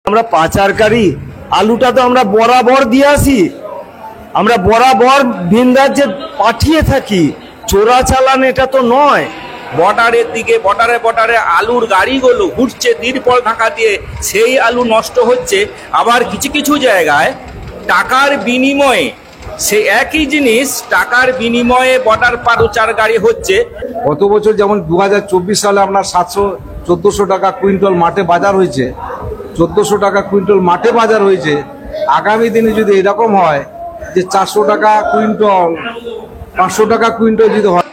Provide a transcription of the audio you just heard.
আমরা পাচারকারী আলুটা তো আমরা বরাবর দিয়ে আসি, আমরা বরাবর ভিন রাজ্যে পাঠিয়ে থাকি, চোরাচালান এটা তো নয়। বর্ডারের দিকে বর্ডারে আলুর গাড়িগুলো ঘুরছে তিরপল ঢাকা দিয়ে, সেই আলু নষ্ট হচ্ছে। আবার কিছু কিছু জায়গায় টাকার বিনিময়ে সেই একই জিনিস টাকার বিনিময়ে বর্ডার পার গাড়ি হচ্ছে। গত বছর যেমন 2024 সালে আপনার 1400 টাকা কুইন্টাল মাঠে বাজার হয়েছে, 1400 টাকা কুইন্টাল মাঠে বাজার হয়েছে। আগামী দিনে যদি এরকম হয় যে 400 টাকা কুইন্টাল, 500 টাকা কুইন্টাল যদি হয়,